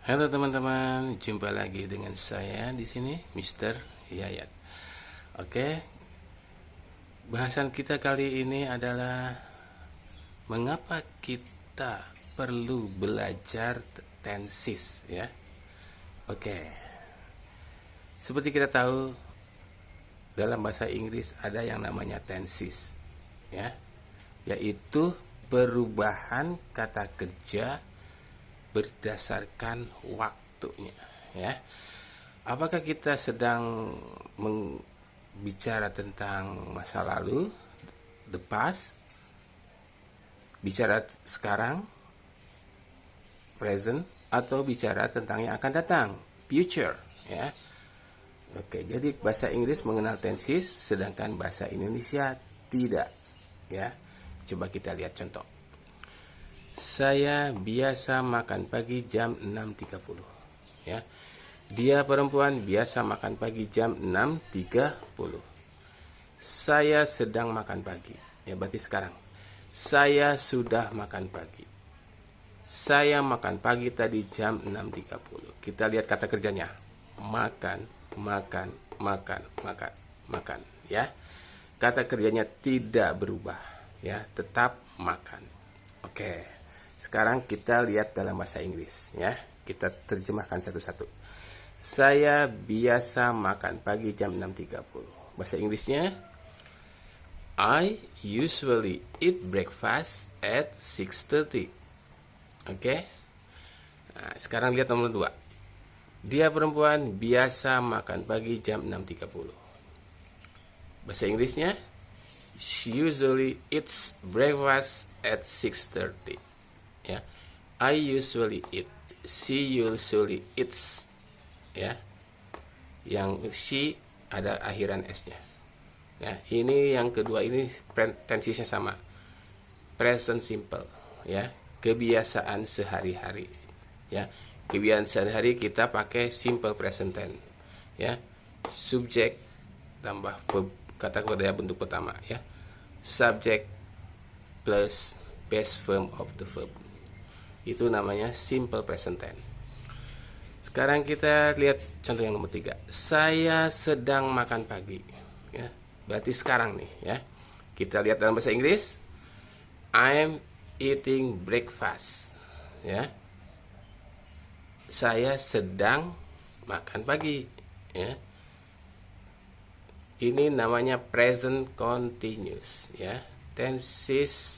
Halo teman-teman, jumpa lagi dengan saya di sini, Mr. Yayat. Oke, bahasan kita kali ini adalah mengapa kita perlu belajar tenses, ya. Oke, seperti kita tahu dalam bahasa Inggris ada yang namanya tenses, ya, yaitu perubahan kata kerja berdasarkan waktunya, ya. Apakah kita sedang bicara tentang masa lalu, the past, bicara sekarang, present, atau bicara tentang yang akan datang, future, ya. Oke, jadi bahasa Inggris mengenal tenses, sedangkan bahasa Indonesia tidak, ya. Coba kita lihat contoh. Saya biasa makan pagi jam 6.30, ya. Dia perempuan biasa makan pagi jam 6.30. Saya sedang makan pagi, ya, berarti sekarang. Saya sudah makan pagi. Saya makan pagi tadi jam 6.30. Kita lihat kata kerjanya. Makan, makan, makan, makan, makan, ya. Kata kerjanya tidak berubah, ya, tetap makan. Oke. Sekarang kita lihat dalam bahasa Inggris, ya. Kita terjemahkan satu-satu. Saya biasa makan pagi jam 6.30. Bahasa Inggrisnya, I usually eat breakfast at 6:30. Oke. Nah, sekarang lihat nomor 2. Dia perempuan biasa makan pagi jam 6.30. Bahasa Inggrisnya, she usually eats breakfast at 6:30. Ya, I usually eat, she usually eats, ya. Yang she ada akhiran s-nya. Ya, ini yang kedua, ini tensesnya sama, present simple, ya, kebiasaan sehari-hari, ya. Kebiasaan sehari-hari kita pakai simple present tense, ya. Subjek tambah verb, kata kerja bentuk pertama, ya. Subject plus base form of the verb. Itu namanya simple present tense. Sekarang kita lihat contoh yang nomor 3. Saya sedang makan pagi, ya. Berarti sekarang nih, ya. Kita lihat dalam bahasa Inggris, I'm eating breakfast, ya. Saya sedang makan pagi, ya. Ini namanya present continuous, ya. Tenses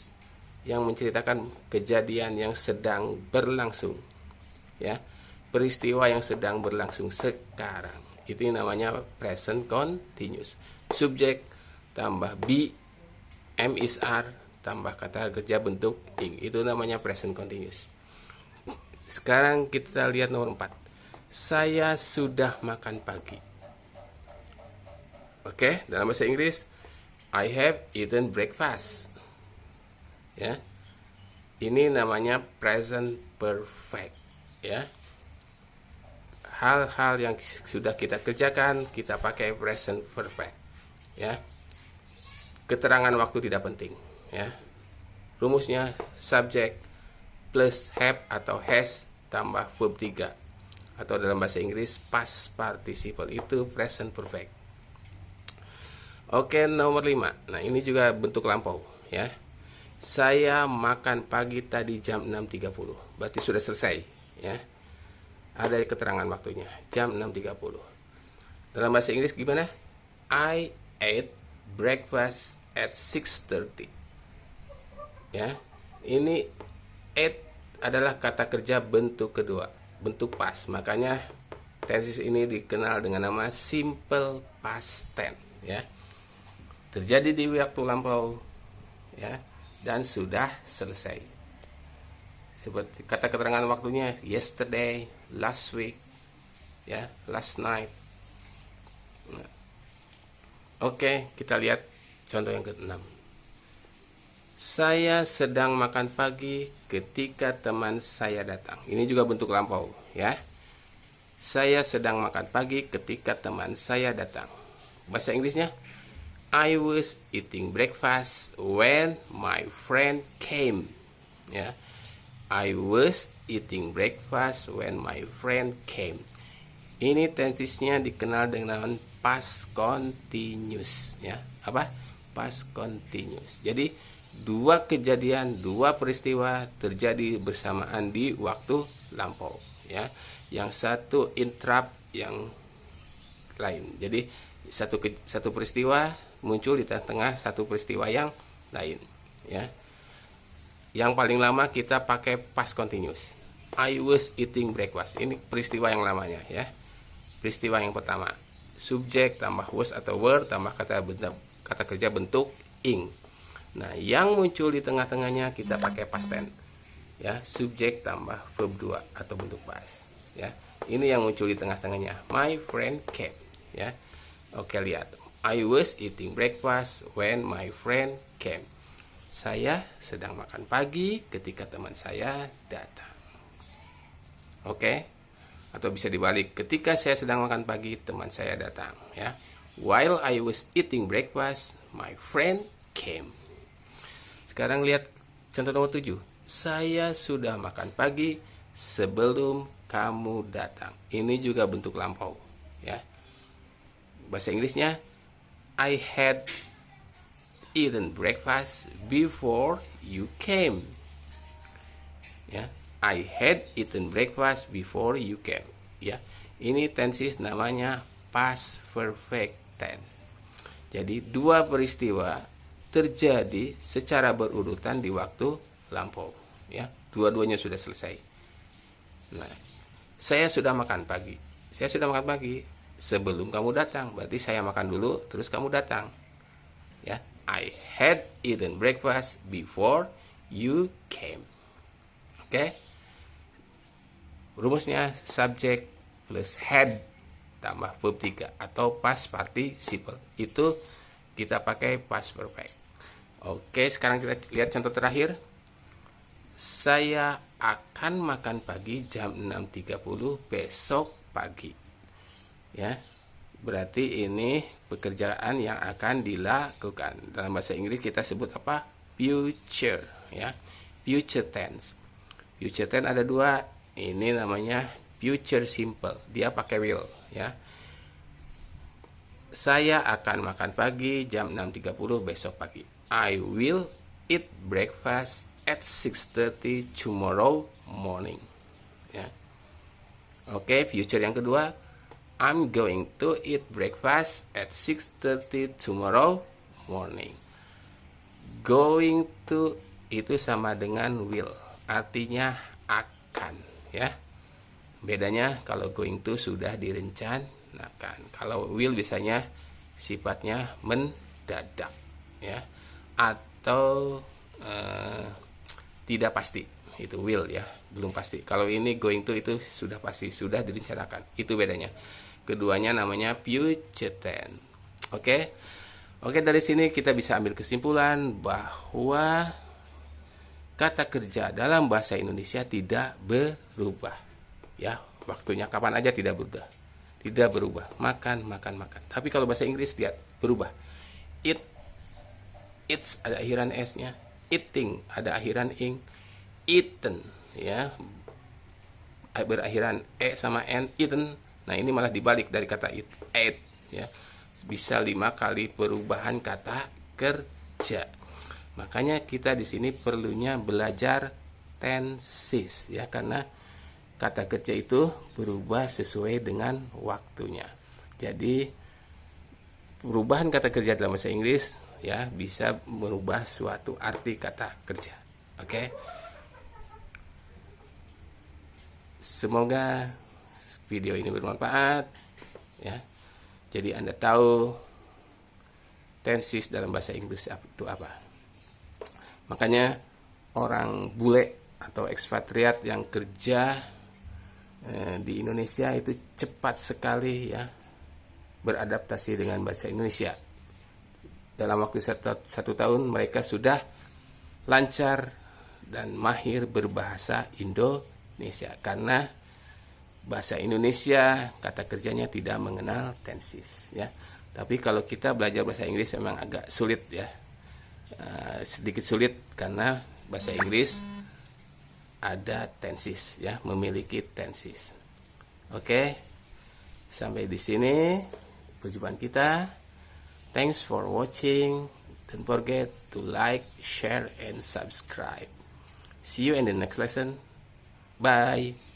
yang menceritakan kejadian yang sedang berlangsung, ya, peristiwa yang sedang berlangsung sekarang. Itu namanya present continuous. Subjek tambah be, am is are tambah kata kerja bentuk ing, itu namanya present continuous. Sekarang kita lihat nomor 4. Saya sudah makan pagi. Oke, dalam bahasa Inggris, I have eaten breakfast. Ya, ini namanya present perfect, ya. Hal-hal yang sudah kita kerjakan kita pakai present perfect, ya. Keterangan waktu tidak penting, ya. Rumusnya subject plus have atau has tambah verb 3, atau dalam bahasa Inggris past participle, itu present perfect. Oke, nomor 5. Nah, ini juga bentuk lampau, ya. Saya makan pagi tadi jam 6.30. Berarti sudah selesai, ya. Ada keterangan waktunya, jam 6.30. Dalam bahasa Inggris gimana? I ate breakfast at 6:30. Ya. Ini ate adalah kata kerja bentuk kedua, bentuk past. Makanya tenses ini dikenal dengan nama simple past tense, ya. Terjadi di waktu lampau, ya, dan sudah selesai. Seperti kata keterangan waktunya yesterday, last week, ya, last night. Nah. Oke, kita lihat contoh yang ke-6. Saya sedang makan pagi ketika teman saya datang. Ini juga bentuk lampau, ya. Saya sedang makan pagi ketika teman saya datang. Bahasa Inggrisnya, I was eating breakfast when my friend came. Ya, I was eating breakfast when my friend came. Ini tensesnya dikenal dengan past continuous, ya. Apa? Past continuous. Jadi dua kejadian, dua peristiwa terjadi bersamaan di waktu lampau, ya. Yang satu interrupt yang lain. Jadi satu peristiwa muncul di tengah satu peristiwa yang lain, ya. Yang paling lama kita pakai past continuous. I was eating breakfast. Ini peristiwa yang lamanya, ya. Peristiwa yang pertama, subjek tambah was atau were tambah kata kerja bentuk ing. Nah, yang muncul di tengah-tengahnya kita pakai past tense, ya, subjek tambah verb 2 atau bentuk past, ya. Ini yang muncul di tengah-tengahnya. My friend came, ya. Oke, lihat. I was eating breakfast when my friend came. Saya sedang makan pagi ketika teman saya datang. Oke. Atau bisa dibalik, ketika saya sedang makan pagi teman saya datang, ya. While I was eating breakfast my friend came. Sekarang lihat contoh nomor 7. Saya sudah makan pagi sebelum kamu datang. Ini juga bentuk lampau, ya. Bahasa Inggrisnya, I had eaten breakfast before you came, ya. I had eaten breakfast before you came, ya. Ini tenses namanya past perfect tense. Jadi dua peristiwa terjadi secara berurutan di waktu lampau, ya. Dua-duanya sudah selesai. Nah, saya sudah makan pagi. Saya sudah makan pagi sebelum kamu datang. Berarti saya makan dulu terus kamu datang, ya. I had eaten breakfast before you came. Oke. Rumusnya subjek plus had tambah verb 3 atau past participle. Itu kita pakai past perfect. Oke, sekarang kita lihat contoh terakhir. Saya akan makan pagi jam 6.30 besok pagi. Ya. Berarti ini pekerjaan yang akan dilakukan. Dalam bahasa Inggris kita sebut apa? Future, ya. Future tense. Future tense ada dua. Ini namanya future simple. Dia pakai will, ya. Saya akan makan pagi jam 6.30 besok pagi. I will eat breakfast at 6:30 tomorrow morning, ya. Oke, future yang kedua, I'm going to eat breakfast at 6:30 tomorrow morning. Going to itu sama dengan will, artinya akan, ya. Bedanya kalau going to sudah direncanakan. Kalau will biasanya sifatnya mendadak, ya, atau tidak pasti. Itu will, ya, belum pasti. Kalau ini going to itu sudah pasti, sudah direncanakan. Itu bedanya. Keduanya namanya future tense. Oke. Oke, dari sini kita bisa ambil kesimpulan bahwa kata kerja dalam bahasa Indonesia tidak berubah, ya. Waktunya kapan aja tidak berubah. Tidak berubah. Makan, makan, makan. Tapi kalau bahasa Inggris lihat berubah. Eat, eats ada akhiran s-nya. Eating ada akhiran ing. Eaten, ya, berakhiran e sama n. Eaten. Nah, ini malah dibalik dari kata eat, ate, ya. Bisa 5 kali perubahan kata kerja. Makanya kita di sini perlunya belajar tenses, ya, karena kata kerja itu berubah sesuai dengan waktunya. Jadi perubahan kata kerja dalam bahasa Inggris, ya, bisa merubah suatu arti kata kerja. Oke. Semoga video ini bermanfaat, ya. Jadi Anda tahu tenses dalam bahasa Inggris itu apa. Makanya orang bule atau ekspatriat yang kerja di Indonesia itu cepat sekali, ya, beradaptasi dengan bahasa Indonesia. Dalam waktu satu tahun mereka sudah lancar dan mahir berbahasa Indonesia karena bahasa Indonesia kata kerjanya tidak mengenal tenses, ya. Tapi kalau kita belajar bahasa Inggris memang agak sulit, ya, sedikit sulit karena bahasa Inggris ada tenses ya, memiliki tenses. Oke. Sampai di sini perjumpaan kita. Thanks for watching. Don't forget to like, share, and subscribe. See you in the next lesson. Bye.